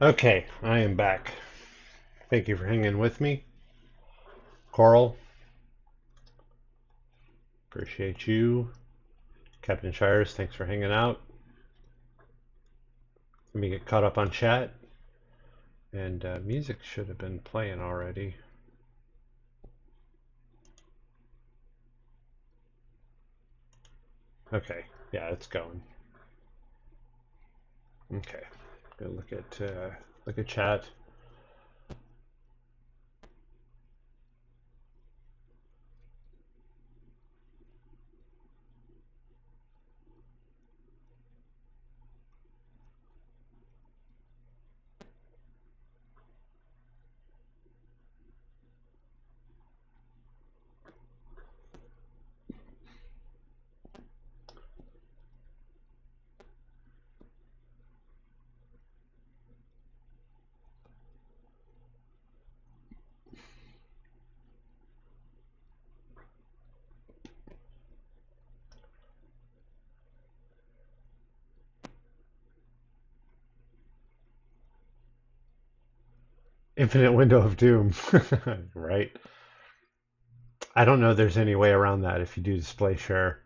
Okay, I am back. Thank you for hanging with me. Coral, appreciate you. Captain Shires, thanks for hanging out. Let me get caught up on chat. And music should have been playing already. Okay, yeah, it's going. Okay, go look at chat. Infinite window of doom, right? I don't know there's any way around that if you do display share.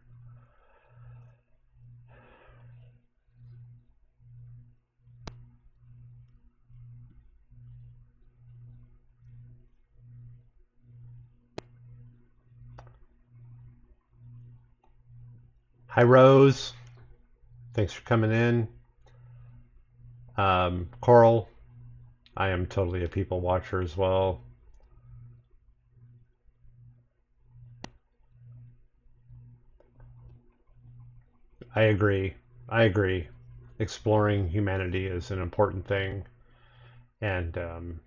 Hi, Rose. Thanks for coming in. Coral, I am totally a people watcher as well. I agree. I agree. Exploring humanity is an important thing, and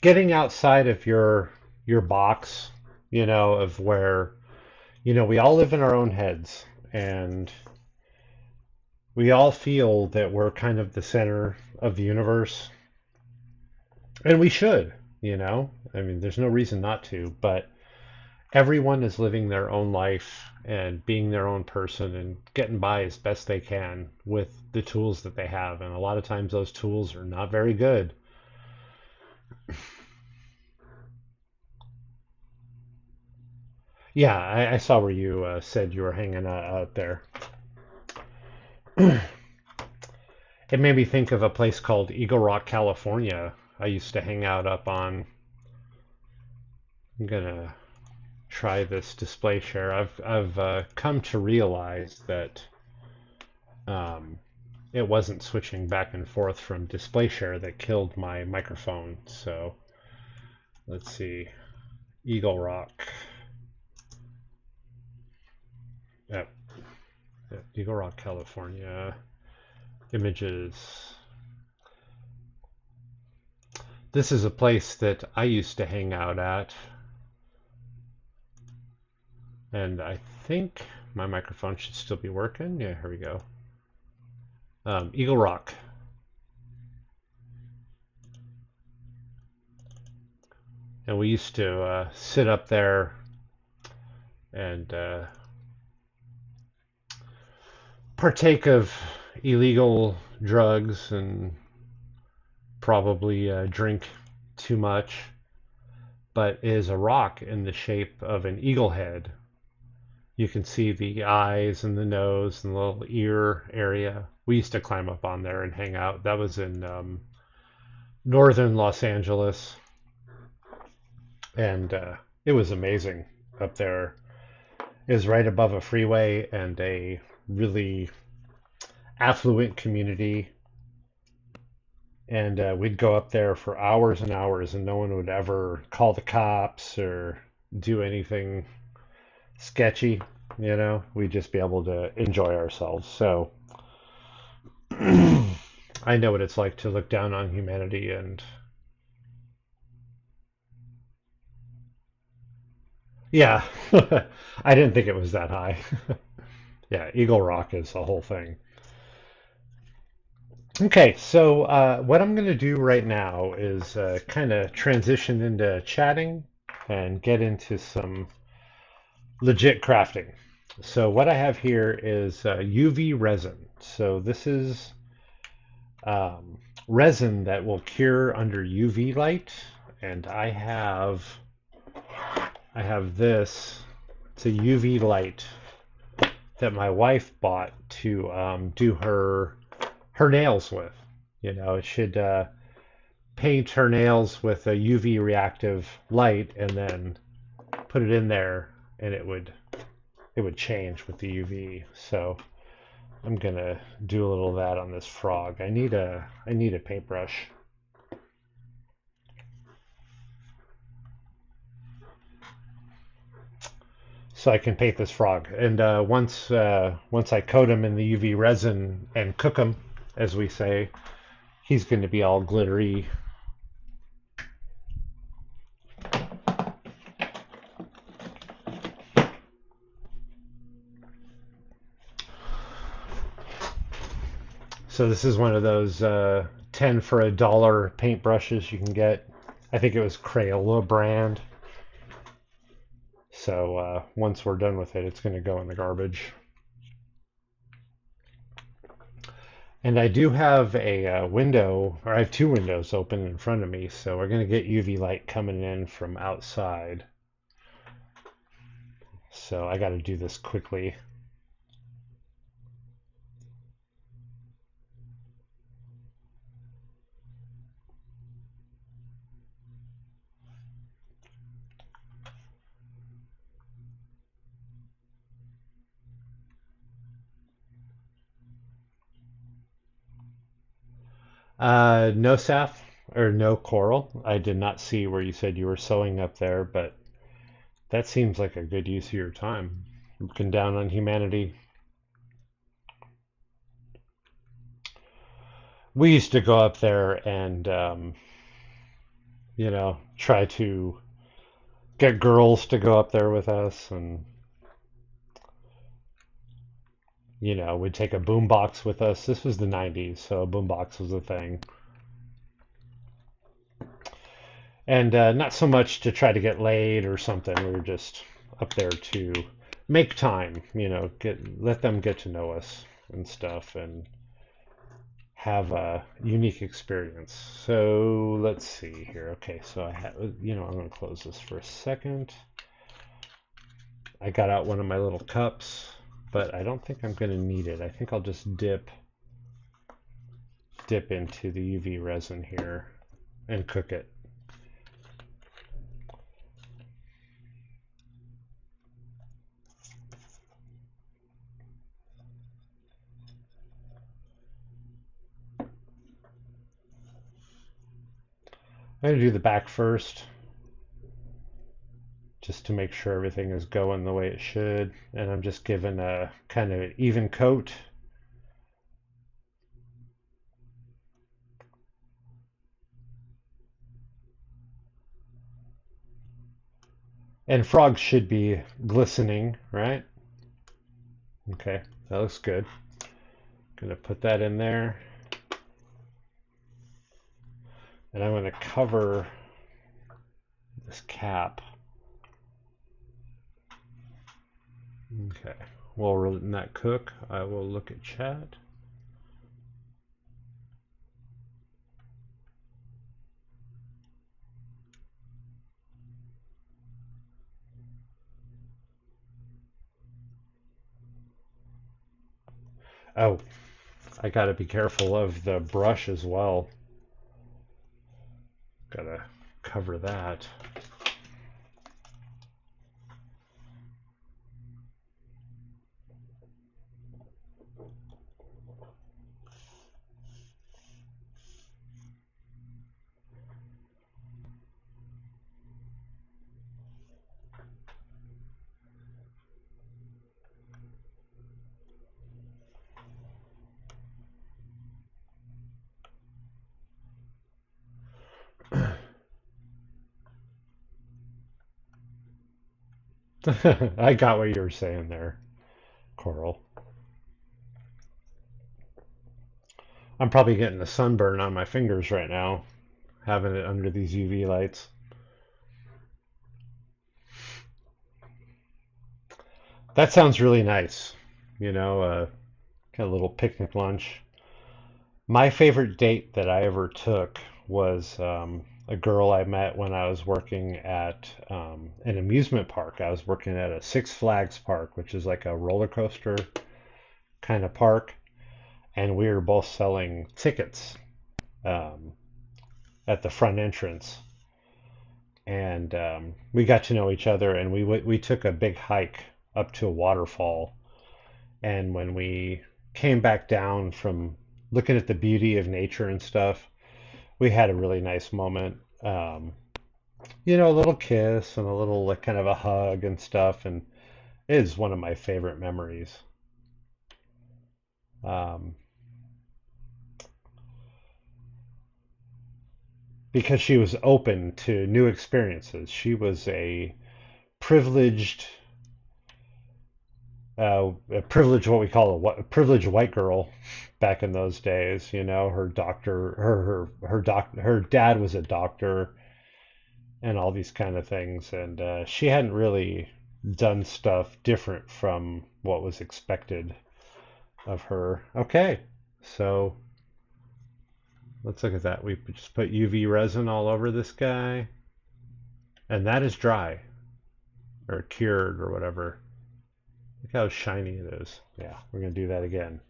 getting outside of your box, of where we all live in our own heads, and we all feel that we're kind of the center of the universe, and we should. I mean, there's no reason not to, but everyone is living their own life and being their own person and getting by as best they can with the tools that they have. And a lot of times those tools are not very good. Yeah, I saw where you said you were hanging out there. It made me think of a place called Eagle Rock, California. I used to hang out up on. I'm gonna try this display share. I've come to realize that um, it wasn't switching back and forth from display share that killed my microphone. So let's see, Eagle Rock. Yep, yep, Eagle Rock, California. Images. This is a place that I used to hang out at, and I think my microphone should still be working. Yeah, here we go. Eagle Rock. And we used to sit up there and partake of illegal drugs and probably drink too much, but is a rock in the shape of an eagle head. You can see the eyes and the nose and the little ear area. We used to climb up on there and hang out. That was in northern Los Angeles, and it was amazing up there. It was right above a freeway and a really affluent community, and we'd go up there for hours and hours, and no one would ever call the cops or do anything sketchy. We'd just be able to enjoy ourselves. So I know what it's like to look down on humanity, and yeah, I didn't think it was that high. Yeah, Eagle Rock is the whole thing. Okay, so what I'm going to do right now is kind of transition into chatting and get into some legit crafting. So what I have here is UV resin. So this is resin that will cure under UV light, and I have this. It's a UV light that my wife bought to do her nails with. You know, it should paint her nails with a UV reactive light, and then put it in there, and it would change with the UV. So I'm gonna do a little of that on this frog. I need a paintbrush so I can paint this frog. And once I coat him in the UV resin and cook him, as we say, he's going to be all glittery. So this is one of those 10 for $1 paintbrushes you can get. I think it was Crayola brand. So once we're done with it, it's going to go in the garbage. And I do have a window, or I have two windows open in front of me, so we're going to get UV light coming in from outside. So I got to do this quickly. No sap or no coral. I did not see where you said you were sewing up there, but that seems like a good use of your time. Looking down on humanity. We used to go up there and, try to get girls to go up there with us, and we'd take a boombox with us. This was the 90s, so a boombox was a thing. And not so much to try to get laid or something. We were just up there to make time, let them get to know us and stuff, and have a unique experience. So let's see here. Okay, so I'm going to close this for a second. I got out one of my little cups, but I don't think I'm going to need it. I think I'll just dip into the UV resin here and cook it. I'm going to do the back first, just to make sure everything is going the way it should. And I'm just giving a kind of an even coat. And frogs should be glistening, right? Okay, that looks good. Gonna put that in there. And I'm gonna cover this cap. Okay, while we're letting that cook, I will look at chat. Oh, I gotta be careful of the brush as well. Gotta cover that. I got what you were saying there, Coral. I'm probably getting a sunburn on my fingers right now, having it under these UV lights. That sounds really nice. Kind of a little picnic lunch. My favorite date that I ever took was a girl I met when I was working at an amusement park. I was working at a Six Flags park, which is like a roller coaster kind of park, and we were both selling tickets um, at the front entrance. And we got to know each other, and we took a big hike up to a waterfall. And when we came back down from looking at the beauty of nature and stuff, we had a really nice moment. A little kiss and a little like kind of a hug and stuff, and it is one of my favorite memories. Um, because she was open to new experiences. She was privileged, a privileged what we call a privileged white girl back in those days. Her doctor, her dad was a doctor, and all these kind of things, and she hadn't really done stuff different from what was expected of her. Okay, so let's look at that. We just put UV resin all over this guy, and that is dry or cured or whatever. Look how shiny it is. Yeah, we're gonna do that again.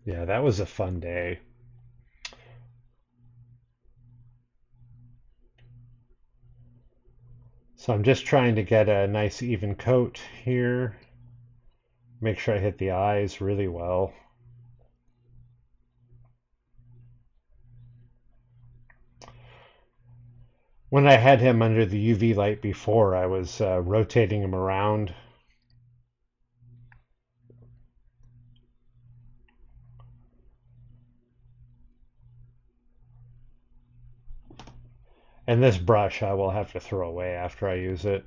Yeah, that was a fun day. So I'm just trying to get a nice even coat here. Make sure I hit the eyes really well. When I had him under the UV light before, I was rotating him around. And this brush I will have to throw away after I use it.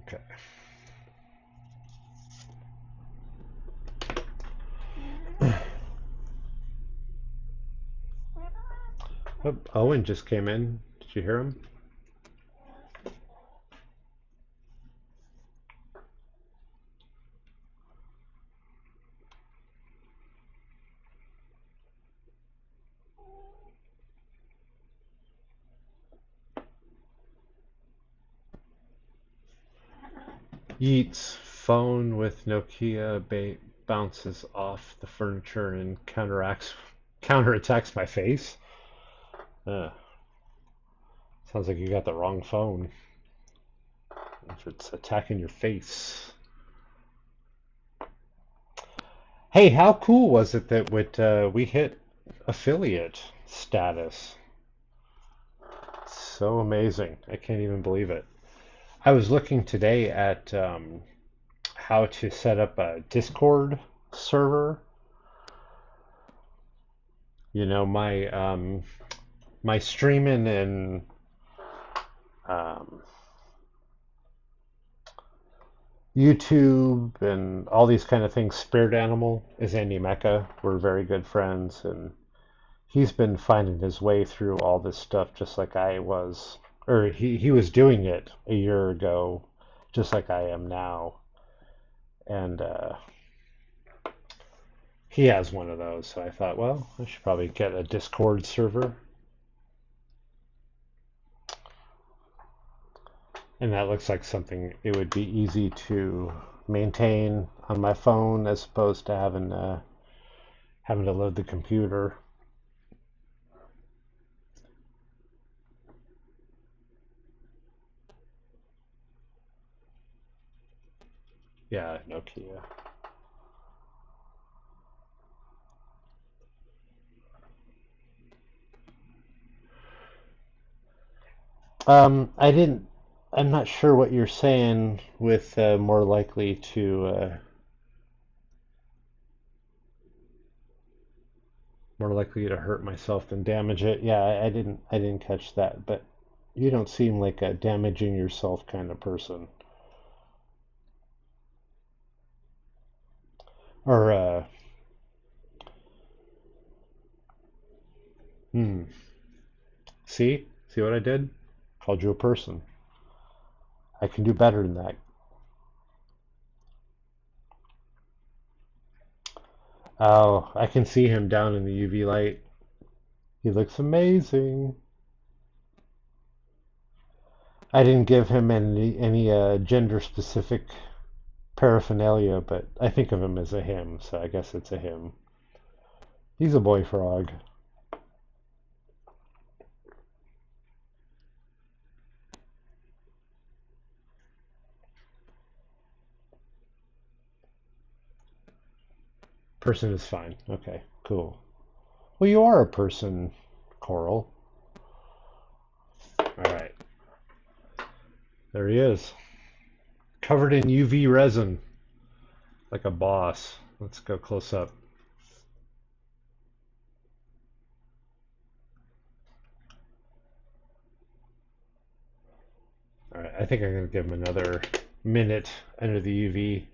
Okay. Oh, Owen just came in. Did you hear him? Yeats phone with Nokia bounces off the furniture and counterattacks my face. Uh, Sounds like you got the wrong phone. If it's attacking your face. Hey, how cool was it that we hit affiliate status? So amazing. I can't even believe it. I was looking today at how to set up a Discord server. My streaming and um, YouTube and all these kind of things. Spirit Animal is Andy Mecca. We're very good friends, and he's been finding his way through all this stuff just like I was, or he was doing it a year ago, just like I am now. And he has one of those, so I thought, well, I should probably get a Discord server. And that looks like something it would be easy to maintain on my phone as opposed to having to load the computer. Yeah, Nokia. I didn't. I'm not sure what you're saying with more likely to hurt myself than damage it. Yeah, I didn't catch that, but you don't seem like a damaging yourself kind of person. Or Hmm. See? See what I did? Called you a person. I can do better than that. Oh, I can see him down in the UV light. He looks amazing. I didn't give him any gender specific paraphernalia, but I think of him as a him, so I guess it's a him. He's a boy frog. Person is fine. Okay, cool. Well, you are a person, Coral. All right, there he is, covered in UV resin, like a boss. Let's go close up. All right, I think I'm gonna give him another minute under the UV.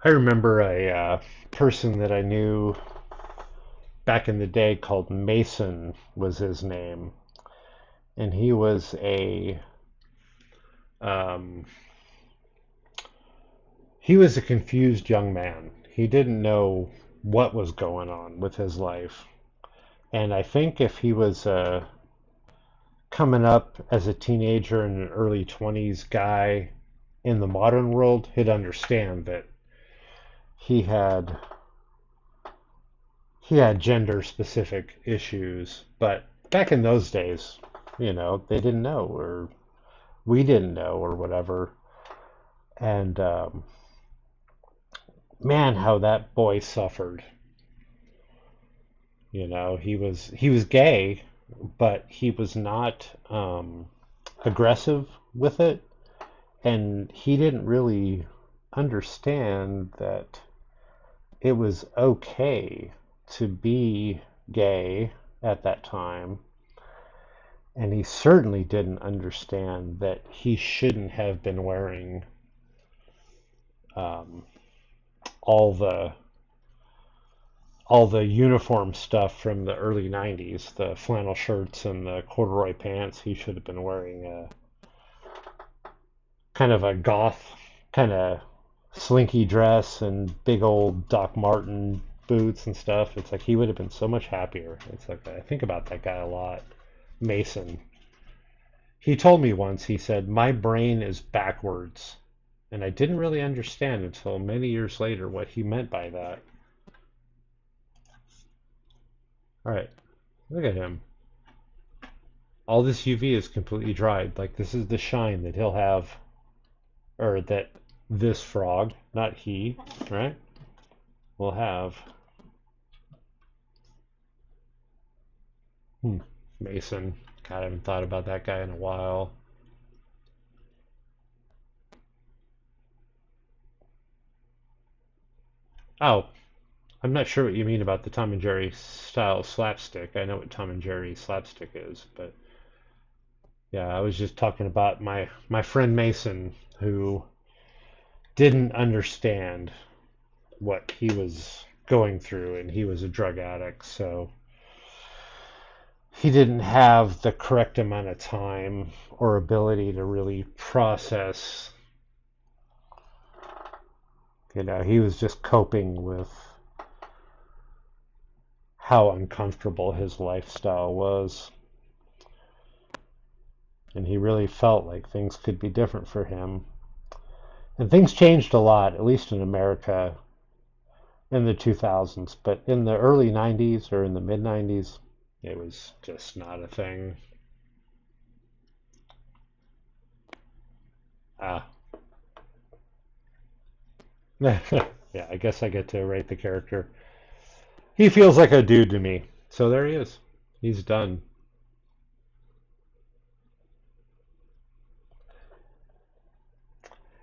I remember a person that I knew back in the day called Mason was his name, and um, he was a confused young man. He didn't know what was going on with his life, and I think if he was coming up as a teenager and an early 20s guy in the modern world, he'd understand that he had he had gender specific issues, but back in those days, they didn't know, or we didn't know, or whatever. And man, how that boy suffered. He was gay, but he was not aggressive with it, and he didn't really understand that it was okay to be gay at that time. And he certainly didn't understand that he shouldn't have been wearing um, all the all the uniform stuff from the early 90s, the flannel shirts and the corduroy pants. He should have been wearing a kind of a goth kind of slinky dress and big old Doc Marten boots and stuff. It's like he would have been so much happier. It's like I think about that guy a lot. Mason. He told me once, he said, "My brain is backwards." And I didn't really understand until many years later what he meant by that. All right, look at him. All this UV is completely dried. Like this is the shine that he'll have, or that this frog, not he, right, will have. Hmm. Mason. God, I haven't thought about that guy in a while. Oh, I'm not sure what you mean about the Tom and Jerry style slapstick. I know what Tom and Jerry slapstick is, but yeah, I was just talking about my friend Mason who didn't understand what he was going through, and he was a drug addict, so he didn't have the correct amount of time or ability to really process. He was just coping with how uncomfortable his lifestyle was. And he really felt like things could be different for him. And things changed a lot, at least in America in the 2000s. But in the early 90s or in the mid 90s, it was just not a thing. Ah. Yeah, I guess I get to rate the character. He feels like a dude to me. So there he is. He's done.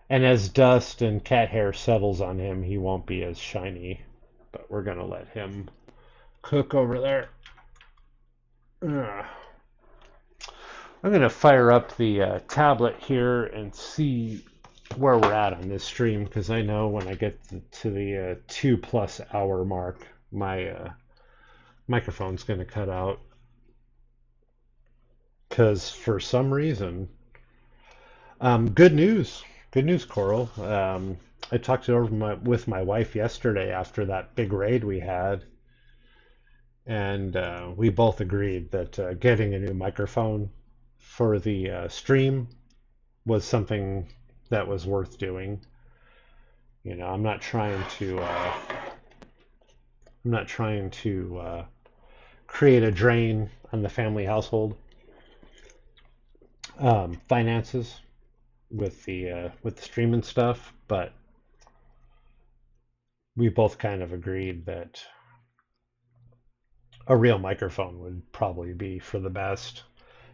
And as dust and cat hair settles on him, he won't be as shiny. But we're going to let him cook over there. Ugh. I'm going to fire up the tablet here and see where we're at on this stream, because I know when I get to the 2+ hour mark, my microphone's going to cut out. Because for some reason, good news, Coral. I talked it over with my wife yesterday after that big raid we had, and we both agreed that getting a new microphone for the stream was something that was worth doing. You know, I'm not trying to create a drain on the family household finances with the streaming stuff, but we both kind of agreed that a real microphone would probably be for the best,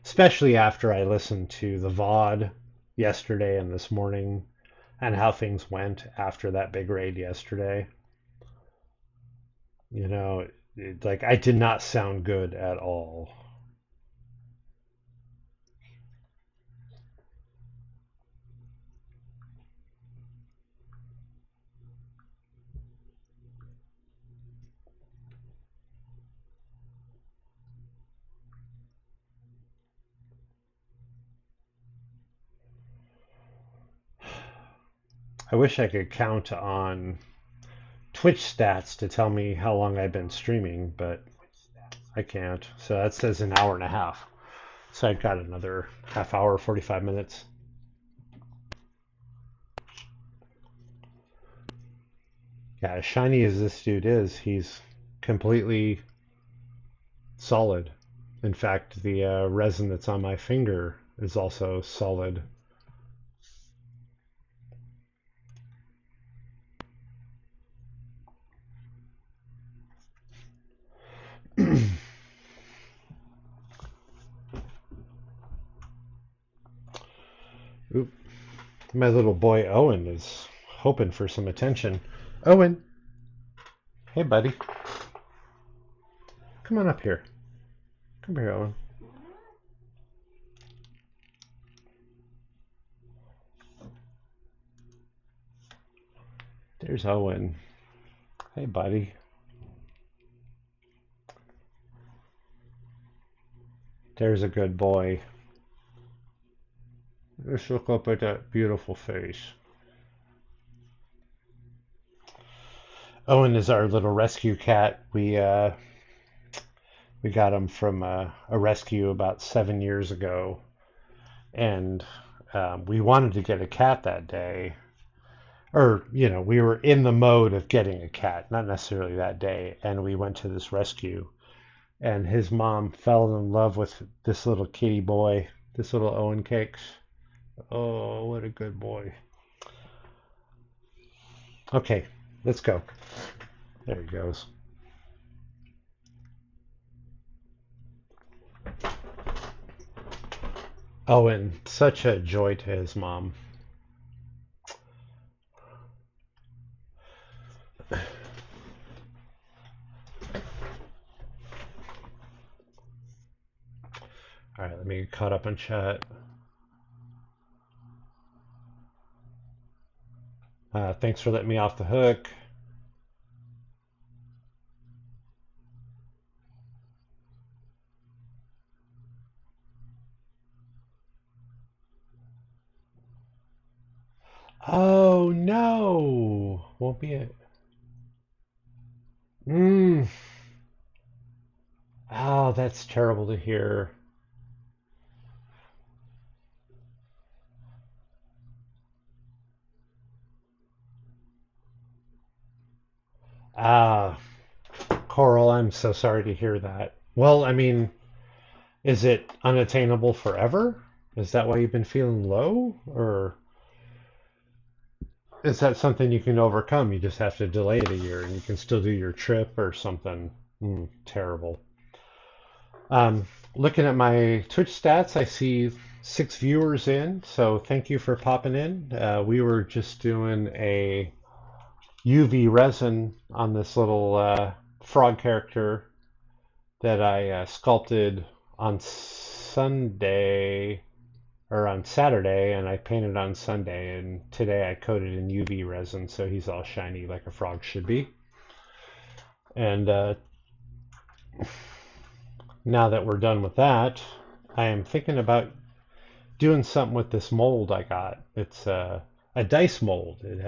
especially after I listened to the VOD yesterday and this morning and how things went after that big raid yesterday. You know, like I did not sound good at all. I wish I could count on Twitch stats to tell me how long I've been streaming, but I can't. So that says an hour and a half. So I've got another half hour, 45 minutes. Yeah, as shiny as this dude is, he's completely solid. In fact, the resin that's on my finger is also solid. Oop. My little boy Owen is hoping for some attention. Owen, hey buddy, come on up here. Come here, Owen. There's Owen. Hey buddy. There's a good boy. Let's look up at that beautiful face. Owen is our little rescue cat. We got him from a rescue about 7 years ago, and we wanted to get a cat that day. Or, you know, we were in the mode of getting a cat, not necessarily that day, and we went to this rescue. And his mom fell in love with this little kitty boy, this little Owen Cakes. Oh, what a good boy. Okay, let's go. There he goes. Owen, such a joy to his mom. All right, let me get caught up on chat. Thanks for letting me off the hook. Oh no, won't be it. Mm. Oh, that's terrible to hear. Ah, Coral, I'm so sorry to hear that. Well, I mean, is it unattainable forever? Is that why you've been feeling low? Or is that something you can overcome? You just have to delay it a year and you can still do your trip or something. Terrible. Um, Looking at my Twitch stats, I see 6 viewers in, so thank you for popping in. We were just doing a UV resin on this little frog character that I sculpted on Sunday or on Saturday, and I painted on Sunday, and today I coated in UV resin, so he's all shiny like a frog should be. And now that we're done with that, I am thinking about doing something with this mold I got. It's a dice mold. It has